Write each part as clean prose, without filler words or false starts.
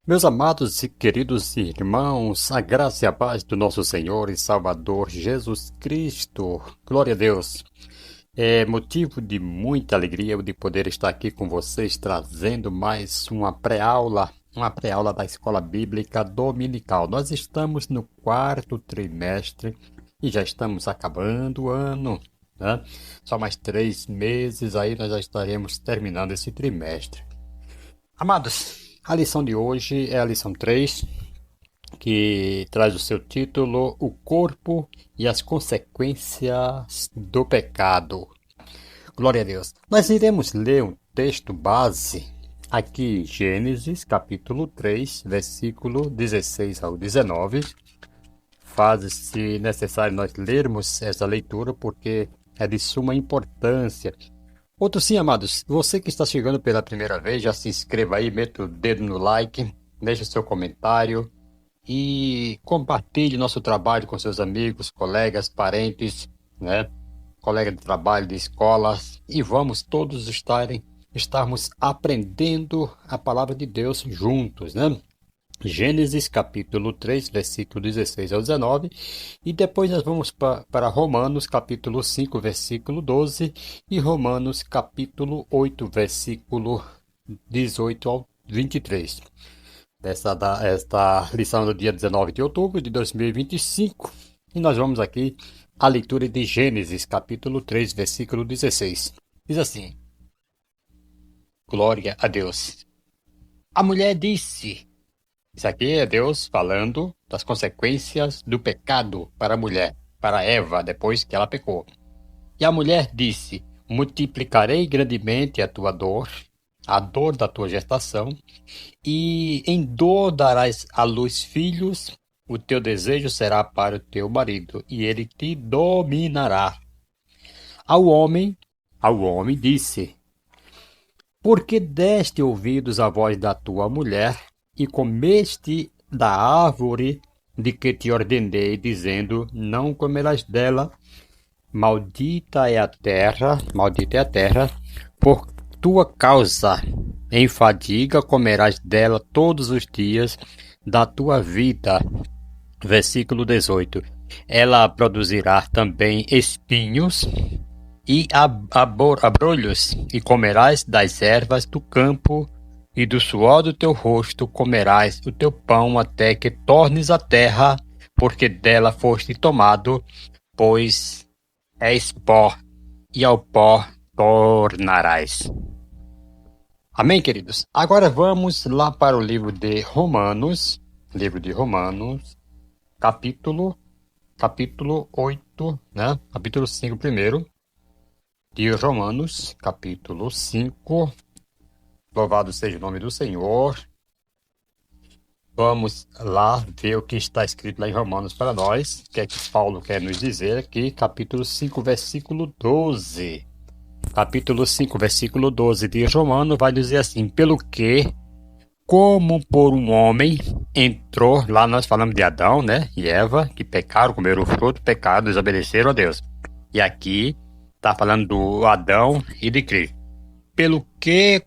Meus amados e queridos irmãos, a graça e a paz do nosso Senhor e Salvador Jesus Cristo. Glória a Deus. É motivo de muita alegria eu de poder estar aqui com vocês trazendo mais uma pré-aula da Escola Bíblica Dominical. Nós estamos no quarto trimestre e já estamos acabando o ano, né? Só mais 3 meses aí nós já estaremos terminando esse trimestre. Amados, a lição de hoje é a lição 3, que traz o seu título O Corpo e as Consequências do Pecado. Glória a Deus. Nós iremos ler um texto base aqui, Gênesis, capítulo 3, versículo 16 ao 19. Faz-se necessário nós lermos essa leitura porque é de suma importância. Outro sim, amados, você que está chegando pela primeira vez, já se inscreva aí, meta o dedo no like, deixe seu comentário e compartilhe nosso trabalho com seus amigos, colegas, parentes, né? Colega de trabalho, de escolas, e vamos todos estarmos aprendendo a palavra de Deus juntos, né? Gênesis capítulo 3, versículo 16 ao 19, e depois nós vamos para Romanos capítulo 5, versículo 12, e Romanos capítulo 8, versículo 18 ao 23. Esta lição do dia 19 de outubro de 2025, e nós vamos aqui à leitura de Gênesis capítulo 3, versículo 16. Diz assim: Glória a Deus. A mulher disse... Isso aqui é Deus falando das consequências do pecado para a mulher, para Eva, depois que ela pecou. E a mulher disse: multiplicarei grandemente a tua dor, a dor da tua gestação, e em dor darás à luz filhos, o teu desejo será para o teu marido, e ele te dominará. Ao homem disse: por que deste ouvidos à voz da tua mulher, e comeste da árvore de que te ordenei, dizendo: não comerás dela, maldita é a terra, por tua causa. Em fadiga comerás dela todos os dias da tua vida. Versículo 18. Ela produzirá também espinhos e abrolhos, e comerás das ervas do campo, e do suor do teu rosto comerás o teu pão até que tornes a terra, porque dela foste tomado, pois és pó, e ao pó tornarás. Amém, queridos? Agora vamos lá para o livro de Romanos, capítulo 8, né? Capítulo 5 primeiro, de Romanos, capítulo 5. Louvado seja o nome do Senhor. Vamos lá ver o que está escrito lá em Romanos para nós. O que é que Paulo quer nos dizer aqui? Capítulo 5, versículo 12. Capítulo 5, versículo 12 de Romanos vai dizer assim: pelo que, como por um homem entrou, lá nós falamos de Adão, né, e Eva, que pecaram, comeram o fruto, pecaram, desobedeceram a Deus. E aqui está falando do Adão e de Cristo. Pelo que,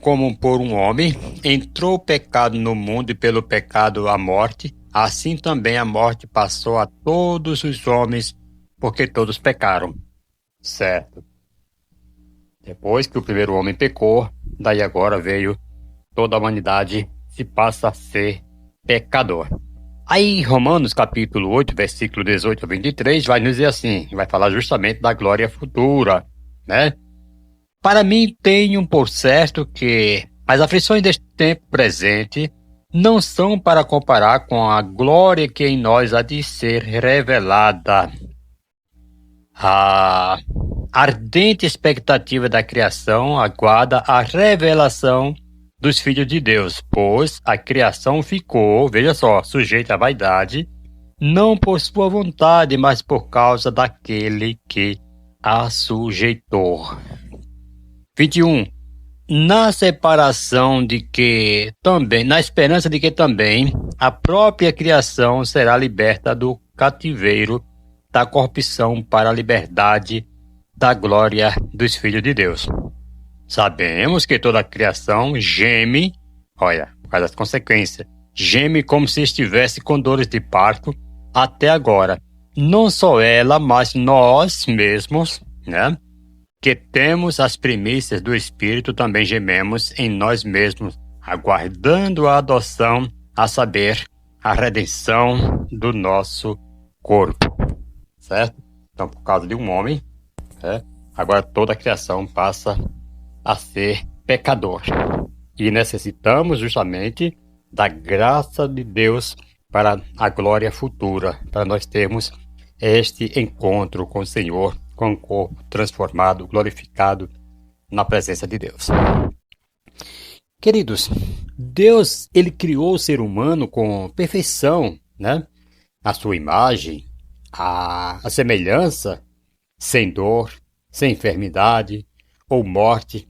como por um homem, entrou o pecado no mundo, e pelo pecado a morte, assim também a morte passou a todos os homens, porque todos pecaram. Certo. Depois que o primeiro homem pecou, daí agora veio toda a humanidade se passa a ser pecador. Aí Romanos capítulo 8, versículo 18 a 23, vai nos dizer assim, vai falar justamente da glória futura, né? Para mim, tenho por certo que as aflições deste tempo presente não são para comparar com a glória que em nós há de ser revelada. A ardente expectativa da criação aguarda a revelação dos filhos de Deus, pois a criação ficou, veja só, sujeita à vaidade, não por sua vontade, mas por causa daquele que a sujeitou. 21. Na esperança de que também a própria criação será liberta do cativeiro da corrupção para a liberdade da glória dos filhos de Deus. Sabemos que toda a criação geme, olha, por causa das consequências. Geme como se estivesse com dores de parto até agora. Não só ela, mas nós mesmos, né? Que temos as primícias do Espírito, também gememos em nós mesmos, aguardando a adoção, a saber, a redenção do nosso corpo. Certo? Então, por causa de um homem, agora toda a criação passa a ser pecador. E necessitamos justamente da graça de Deus para a glória futura, para nós termos este encontro com o Senhor, com o corpo transformado, glorificado na presença de Deus. Queridos, Deus, ele criou o ser humano com perfeição, né? A sua imagem, a semelhança, sem dor, sem enfermidade ou morte.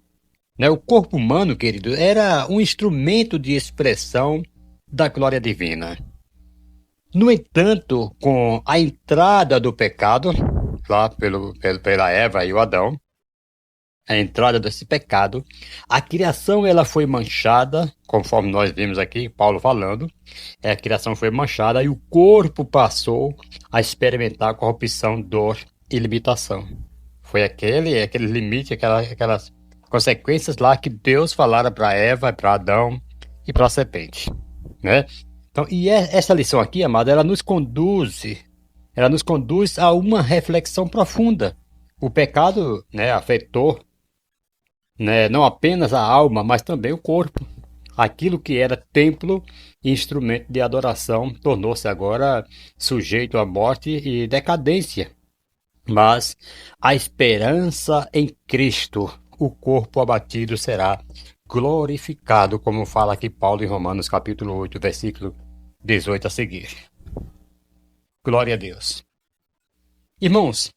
Né? O corpo humano, querido, era um instrumento de expressão da glória divina. No entanto, com a entrada do pecado, lá pela Eva e o Adão, a entrada desse pecado, a criação ela foi manchada, conforme nós vimos aqui, Paulo falando, a criação foi manchada e o corpo passou a experimentar corrupção, dor e limitação. Foi aquele limite, aquelas consequências lá que Deus falara para Eva, para Adão e para a serpente, né? Então, e essa lição aqui, amada, ela nos conduz a uma reflexão profunda. O pecado, né, afetou, né, não apenas a alma, mas também o corpo. Aquilo que era templo e instrumento de adoração tornou-se agora sujeito à morte e decadência. Mas a esperança em Cristo, o corpo abatido será glorificado, como fala aqui Paulo em Romanos capítulo 8, versículo 18 a seguir. Glória a Deus. Irmãos,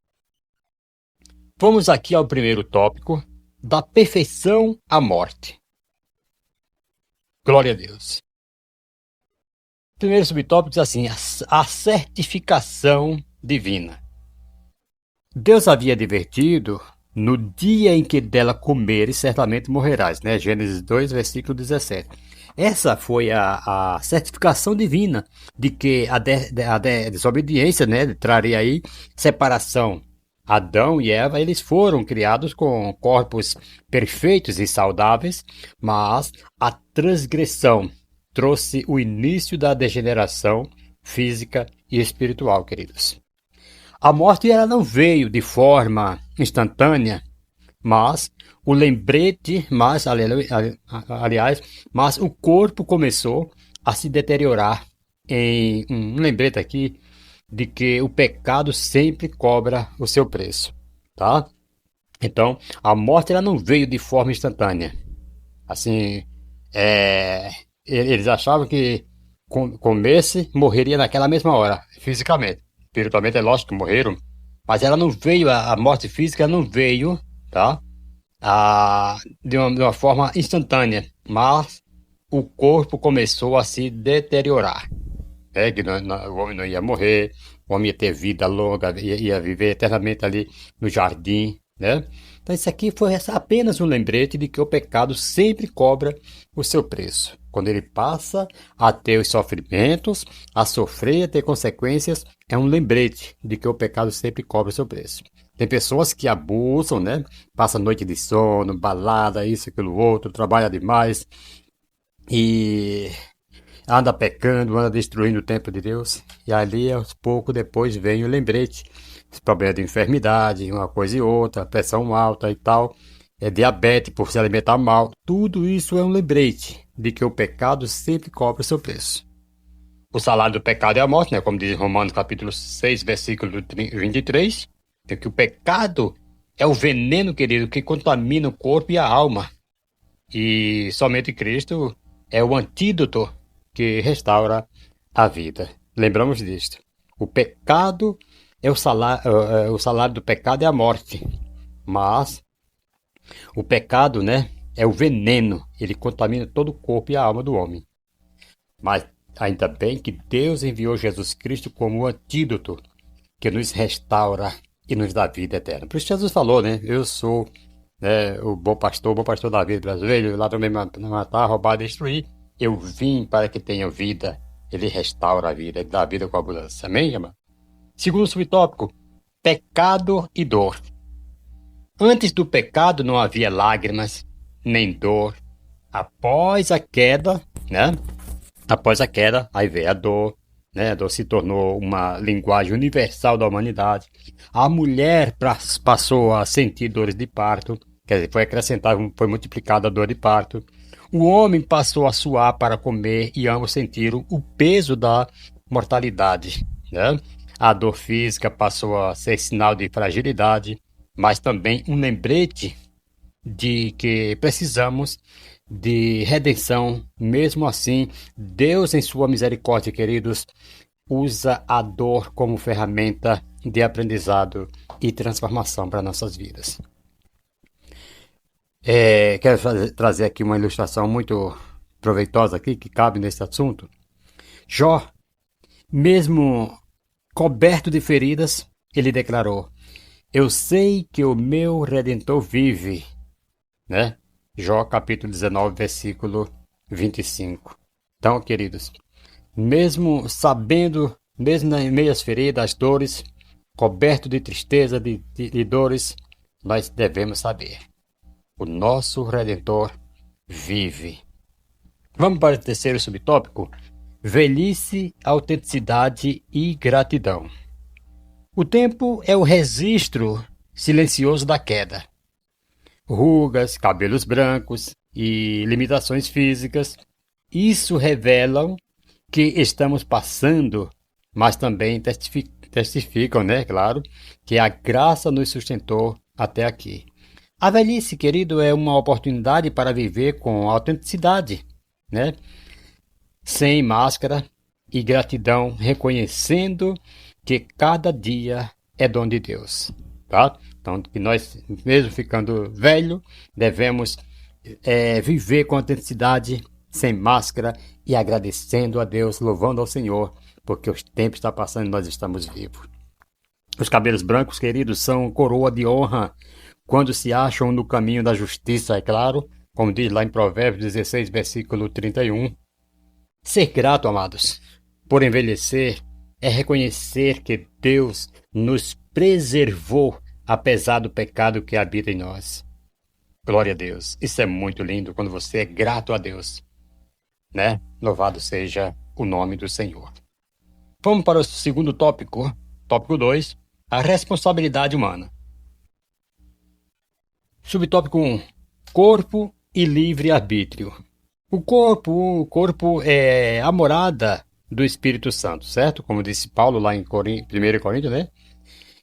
vamos aqui ao primeiro tópico, da perfeição à morte. Glória a Deus. O primeiro subtópico diz assim, a certificação divina. Deus havia advertido, no dia em que dela comeres, certamente morrerás, né? Gênesis 2, versículo 17. Essa foi a certificação divina de que a desobediência, né, traria aí separação. Adão e Eva, eles foram criados com corpos perfeitos e saudáveis, mas a transgressão trouxe o início da degeneração física e espiritual, queridos. A morte ela não veio de forma instantânea, mas o lembrete, mas o corpo começou a se deteriorar em um lembrete aqui de que o pecado sempre cobra o seu preço, tá? Então, a morte ela não veio de forma instantânea. Assim, eles achavam que comesse, morreria naquela mesma hora, fisicamente. Espiritualmente é lógico que morreram, mas ela não veio, a morte física não veio, tá? De uma forma instantânea, mas o corpo começou a se deteriorar. Que o homem não ia morrer, o homem ia ter vida longa, ia viver eternamente ali no jardim, né? Então isso aqui foi apenas um lembrete de que o pecado sempre cobra o seu preço. Quando ele passa a ter os sofrimentos, a sofrer, a ter consequências, é um lembrete de que o pecado sempre cobra o seu preço. Tem pessoas que abusam, né? Passa noite de sono, balada, isso, aquilo, outro, trabalha demais e anda pecando, anda destruindo o templo de Deus. E ali, aos poucos, depois vem o lembrete. Esse problema de enfermidade, uma coisa e outra, pressão alta e tal, diabetes por se alimentar mal. Tudo isso é um lembrete de que o pecado sempre cobra o seu preço. O salário do pecado é a morte, né? Como diz Romanos capítulo 6, versículo 23. É que o pecado é o veneno, querido, que contamina o corpo e a alma. E somente Cristo é o antídoto que restaura a vida. Lembramos disto. O pecado o salário do pecado é a morte. Mas o pecado, né, é o veneno. Ele contamina todo o corpo e a alma do homem. Mas ainda bem que Deus enviou Jesus Cristo como o antídoto que nos restaura e nos dá vida eterna. Por isso Jesus falou, né? Eu sou o bom pastor da vida brasileira. Lá também matar, roubar, destruir. Eu vim para que tenham vida. Ele restaura a vida, ele dá a vida com abundância. Amém, irmão? Segundo subtópico, pecado e dor. Antes do pecado não havia lágrimas, nem dor. Após a queda, né? Após a queda, aí veio a dor, né? A dor se tornou uma linguagem universal da humanidade. A mulher passou a sentir dores de parto, quer dizer, foi acrescentada, foi multiplicada a dor de parto. O homem passou a suar para comer e ambos sentiram o peso da mortalidade, né? A dor física passou a ser sinal de fragilidade, mas também um lembrete de que precisamos de redenção. Mesmo assim, Deus, em sua misericórdia, queridos, usa a dor como ferramenta de aprendizado e transformação para nossas vidas. Quero trazer aqui uma ilustração muito proveitosa aqui, que cabe nesse assunto. Jó, mesmo coberto de feridas, ele declarou: eu sei que o meu Redentor vive, né? Jó capítulo 19, versículo 25. Então, queridos, mesmo sabendo, mesmo em meio às feridas, às dores, coberto de tristeza, de dores, nós devemos saber: o nosso Redentor vive. Vamos para o terceiro subtópico: velhice, autenticidade e gratidão. O tempo é o registro silencioso da queda. Rugas, cabelos brancos e limitações físicas, isso revelam que estamos passando, mas também testificam, né, claro, que a graça nos sustentou até aqui. A velhice, querido, é uma oportunidade para viver com autenticidade, né? Sem máscara e gratidão, reconhecendo que cada dia é dom de Deus, tá? Então, que nós, mesmo ficando velho, devemos viver com autenticidade, sem máscara e agradecendo a Deus, louvando ao Senhor, porque o tempo está passando e nós estamos vivos. Os cabelos brancos, queridos, são coroa de honra quando se acham no caminho da justiça, é claro, como diz lá em Provérbios 16, versículo 31. Ser grato, amados, por envelhecer, é reconhecer que Deus nos preservou apesar do pecado que habita em nós. Glória a Deus. Isso é muito lindo quando você é grato a Deus, né? Louvado seja o nome do Senhor. Vamos para o segundo tópico. Tópico 2, a responsabilidade humana. Subtópico 1, corpo e livre-arbítrio. O corpo é a morada do Espírito Santo, certo? Como disse Paulo lá em 1 Coríntios, né?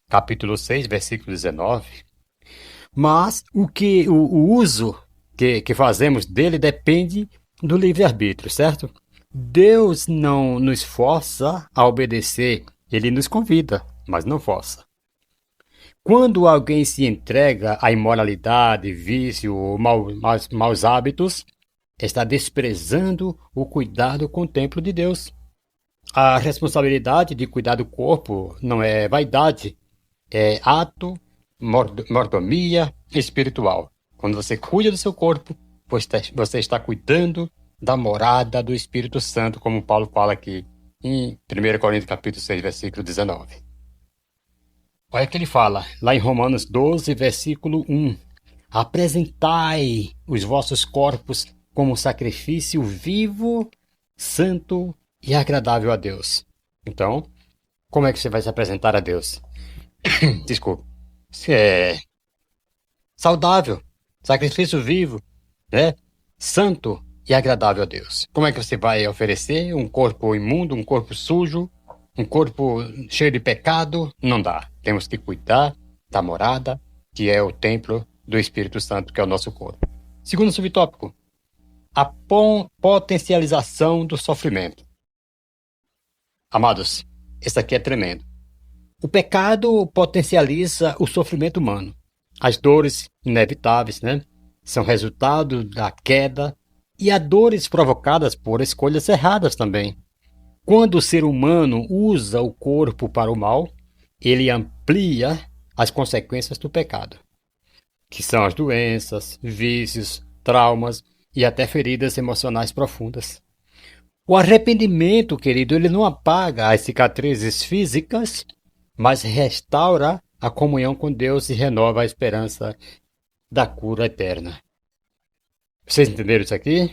Capítulo 6, versículo 19. Mas o uso que fazemos dele depende do livre-arbítrio, certo? Deus não nos força a obedecer, ele nos convida, mas não força. Quando alguém se entrega à imoralidade, vício ou maus hábitos, está desprezando o cuidado com o templo de Deus. A responsabilidade de cuidar do corpo não é vaidade, é ato, mordomia espiritual. Quando você cuida do seu corpo, você está cuidando da morada do Espírito Santo, como Paulo fala aqui em 1 Coríntios capítulo 6, versículo 19. Olha o que ele fala, lá em Romanos 12, versículo 1. Apresentai os vossos corpos como sacrifício vivo, santo e agradável a Deus. Então, como é que você vai se apresentar a Deus? Desculpa. Saudável, sacrifício vivo, né? Santo e agradável a Deus. Como é que você vai oferecer um corpo imundo, um corpo sujo, um corpo cheio de pecado? Não dá. Temos que cuidar da morada, que é o templo do Espírito Santo, que é o nosso corpo. Segundo subtópico, a potencialização do sofrimento. Amados, isso aqui é tremendo. O pecado potencializa o sofrimento humano. As dores inevitáveis, né, são resultado da queda e há dores provocadas por escolhas erradas também. Quando o ser humano usa o corpo para o mal, ele amplia as consequências do pecado, que são as doenças, vícios, traumas e até feridas emocionais profundas. O arrependimento, querido, ele não apaga as cicatrizes físicas, mas restaura a comunhão com Deus e renova a esperança da cura eterna. Vocês entenderam isso aqui?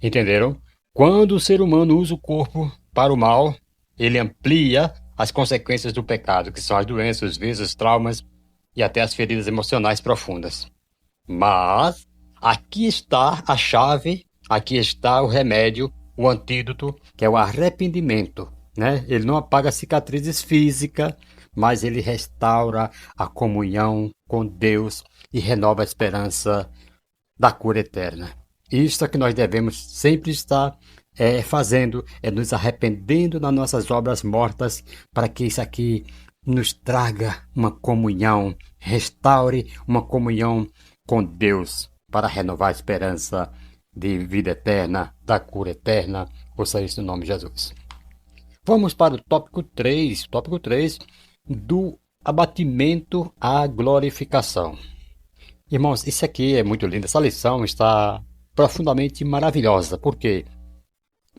Entenderam? Quando o ser humano usa o corpo para o mal, ele amplia as consequências do pecado, que são as doenças, os vícios, os traumas e até as feridas emocionais profundas. Mas aqui está a chave, aqui está o remédio, o antídoto, que é o arrependimento, né? Ele não apaga cicatrizes físicas, mas ele restaura a comunhão com Deus e renova a esperança da cura eterna. Isto é que nós devemos sempre estar fazendo, é nos arrependendo das nossas obras mortas, para que isso aqui nos traga uma comunhão, restaure uma comunhão com Deus, para renovar a esperança de vida eterna, da cura eterna, ou seja, no nome de Jesus. Vamos para o tópico 3 do abatimento à glorificação. Irmãos, isso aqui é muito lindo, essa lição está profundamente maravilhosa. Por quê?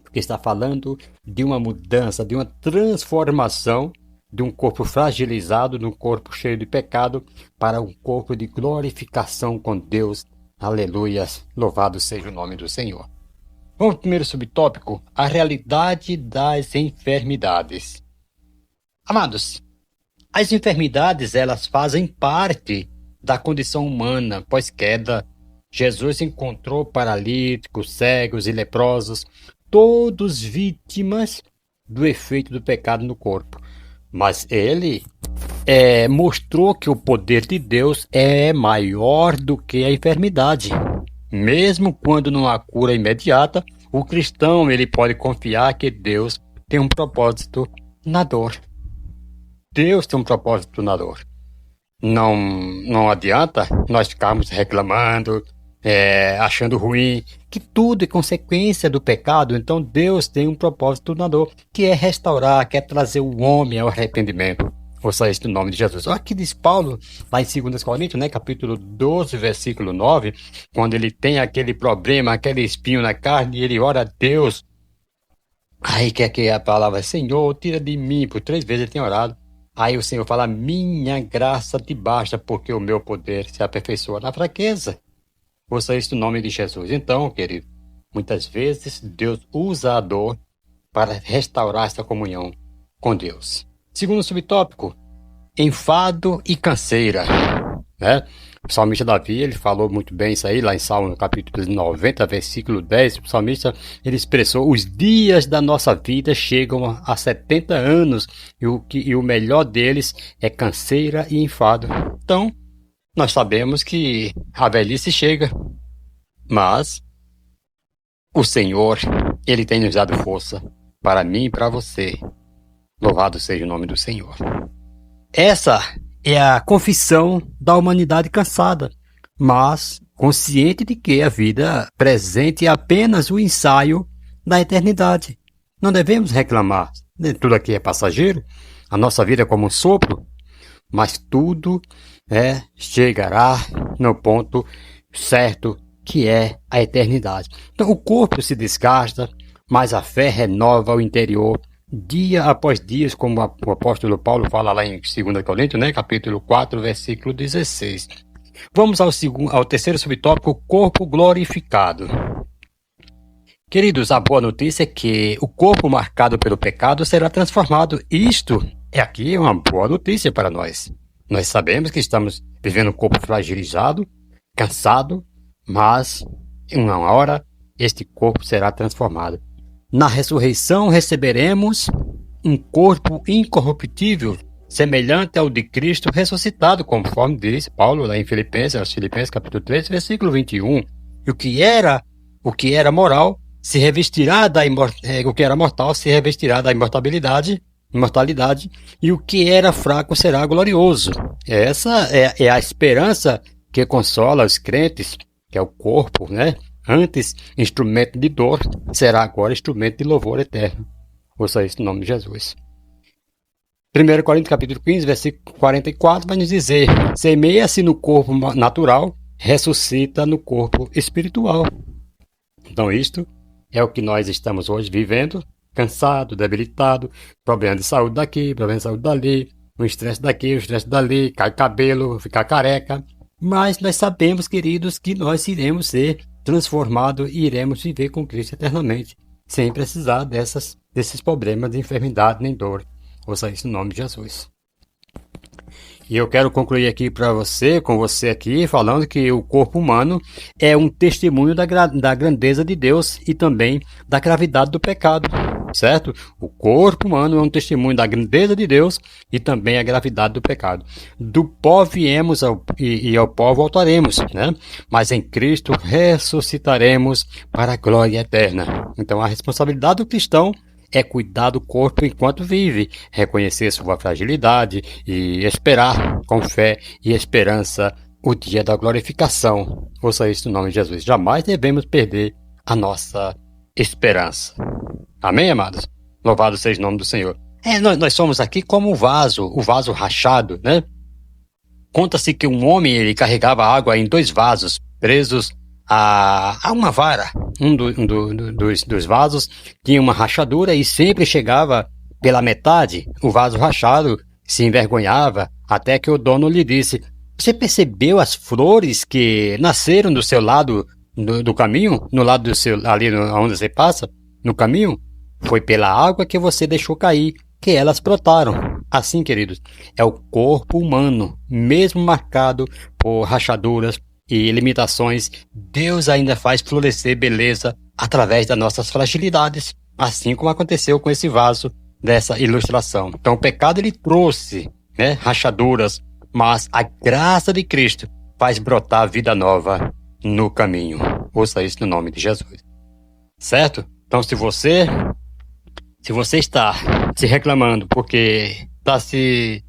Porque está falando de uma mudança, de uma transformação de um corpo fragilizado, de um corpo cheio de pecado, para um corpo de glorificação com Deus. Aleluia, louvado seja o nome do Senhor. Vamos ao primeiro subtópico, a realidade das enfermidades. Amados, as enfermidades, elas fazem parte da condição humana pós-queda. Jesus encontrou paralíticos, cegos e leprosos, todos vítimas do efeito do pecado no corpo. Mas ele mostrou que o poder de Deus é maior do que a enfermidade. Mesmo quando não há cura imediata, o cristão ele pode confiar que Deus tem um propósito na dor. Deus tem um propósito na dor. Não adianta nós ficarmos reclamando, achando ruim, que tudo é consequência do pecado. Então Deus tem um propósito na dor, que é restaurar, que é trazer o homem ao arrependimento. Ou seja, no nome de Jesus. Olha o que diz Paulo lá em 2 Coríntios, né, capítulo 12, versículo 9, quando ele tem aquele problema, aquele espinho na carne, e ele ora a Deus. Aí quer que a palavra, Senhor, tira de mim, por 3 vezes ele tem orado. Aí o Senhor fala, minha graça te basta, porque o meu poder se aperfeiçoa na fraqueza. Ouça isso no nome de Jesus. Então, querido, muitas vezes Deus usa a dor para restaurar essa comunhão com Deus. Segundo subtópico, enfado e canseira. Né? O salmista Davi, ele falou muito bem isso aí, lá em Salmo, no capítulo 90, versículo 10, o salmista, ele expressou, os dias da nossa vida chegam a 70 anos, e o melhor deles é canseira e enfado. Então, nós sabemos que a velhice chega, mas o Senhor, ele tem nos dado força para mim e para você. Louvado seja o nome do Senhor. Essa é a confissão da humanidade cansada, mas consciente de que a vida presente é apenas o ensaio da eternidade. Não devemos reclamar. Tudo aqui é passageiro, a nossa vida é como um sopro, mas tudo chegará no ponto certo, que é a eternidade. Então o corpo se desgasta, mas a fé renova o interior, dia após dia, como o apóstolo Paulo fala lá em 2 Coríntios, né, capítulo 4, versículo 16. Vamos ao terceiro subtópico, o corpo glorificado. Queridos, a boa notícia é que o corpo marcado pelo pecado será transformado. Isto aqui é uma boa notícia para nós. Nós sabemos que estamos vivendo um corpo fragilizado, cansado, mas em uma hora este corpo será transformado. Na ressurreição receberemos um corpo incorruptível, semelhante ao de Cristo ressuscitado, conforme diz Paulo lá em Filipenses capítulo 3, versículo 21. E o que era moral se revestirá o que era mortal se revestirá da imortalidade, e o que era fraco será glorioso. Essa é a esperança que consola os crentes, que é o corpo, né? Antes instrumento de dor, será agora instrumento de louvor eterno. Ouça isso no nome de Jesus. 1 Coríntios capítulo 15, versículo 44, vai nos dizer, semeia-se no corpo natural, ressuscita no corpo espiritual. Então isto É o que nós estamos hoje vivendo, cansado, debilitado, problema de saúde daqui, problema de saúde dali, um estresse daqui, um estresse dali, cai cabelo, ficar careca. Mas nós sabemos, queridos, que nós iremos ser transformados e iremos viver com Cristo eternamente, sem precisar desses problemas de enfermidade nem dor. Ouça isso no nome de Jesus. E eu quero concluir aqui com você aqui, falando que o corpo humano é um testemunho da grandeza de Deus e também da gravidade do pecado, certo? O corpo humano é um testemunho da grandeza de Deus e também a gravidade do pecado. Do pó viemos e ao pó voltaremos, né? Mas em Cristo ressuscitaremos para a glória eterna. Então a responsabilidade do cristão é cuidar do corpo enquanto vive, reconhecer sua fragilidade e esperar com fé e esperança o dia da glorificação. Ouça isso no nome de Jesus. Jamais devemos perder a nossa esperança. Amém, amados? Louvado seja o nome do Senhor. Nós somos aqui como o vaso rachado, né? Conta-se que um homem ele carregava água em 2 vasos presos a uma vara. Um dos vasos tinha uma rachadura e sempre chegava pela metade. O vaso rachado se envergonhava até que o dono lhe disse: "Você percebeu as flores que nasceram do seu lado do caminho? No lado do seu, ali onde você passa, no caminho? Foi pela água que você deixou cair que elas brotaram." Assim, queridos, é o corpo humano, mesmo marcado por rachaduras e limitações, Deus ainda faz florescer beleza através das nossas fragilidades, assim como aconteceu com esse vaso dessa ilustração. Então o pecado ele trouxe, né, rachaduras, mas a graça de Cristo faz brotar vida nova no caminho. Ouça isso no nome de Jesus. Certo? Então se você está se reclamando porque está se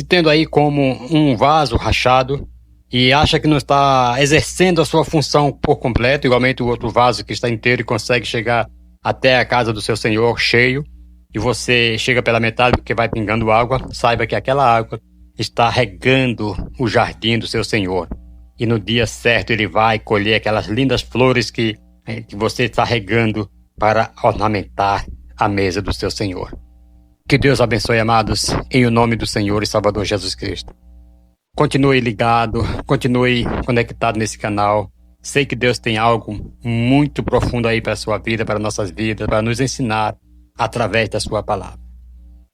tendo aí como um vaso rachado, e acha que não está exercendo a sua função por completo, igualmente o outro vaso que está inteiro e consegue chegar até a casa do seu Senhor cheio, e você chega pela metade porque vai pingando água, saiba que aquela água está regando o jardim do seu Senhor. E no dia certo ele vai colher aquelas lindas flores que você está regando para ornamentar a mesa do seu Senhor. Que Deus abençoe, amados, em o nome do Senhor e Salvador Jesus Cristo. Continue ligado, continue conectado nesse canal. Sei que Deus tem algo muito profundo aí para a sua vida, para nossas vidas, para nos ensinar através da sua palavra.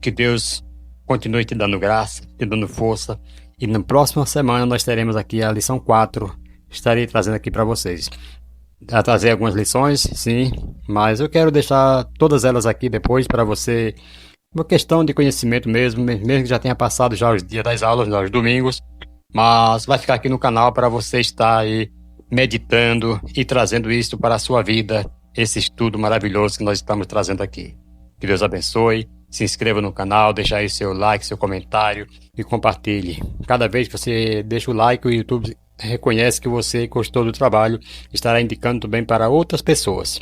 Que Deus continue te dando graça, te dando força. E na próxima semana nós teremos aqui a lição 4. Estarei trazendo aqui para vocês. A trazer algumas lições, sim, mas eu quero deixar todas elas aqui depois para você. Uma questão de conhecimento mesmo que já tenha passado já os dias das aulas, os domingos, mas vai ficar aqui no canal para você estar aí meditando e trazendo isso para a sua vida, esse estudo maravilhoso que nós estamos trazendo aqui. Que Deus abençoe, se inscreva no canal, deixa aí seu like, seu comentário e compartilhe. Cada vez que você deixa o like, o YouTube reconhece que você gostou do trabalho, estará indicando também para outras pessoas.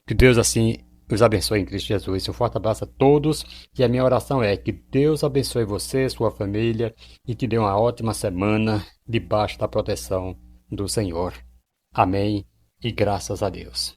Que Deus assim os abençoe em Cristo Jesus. Um forte abraço a todos e a minha oração é que Deus abençoe você, sua família e te dê uma ótima semana debaixo da proteção do Senhor. Amém e graças a Deus.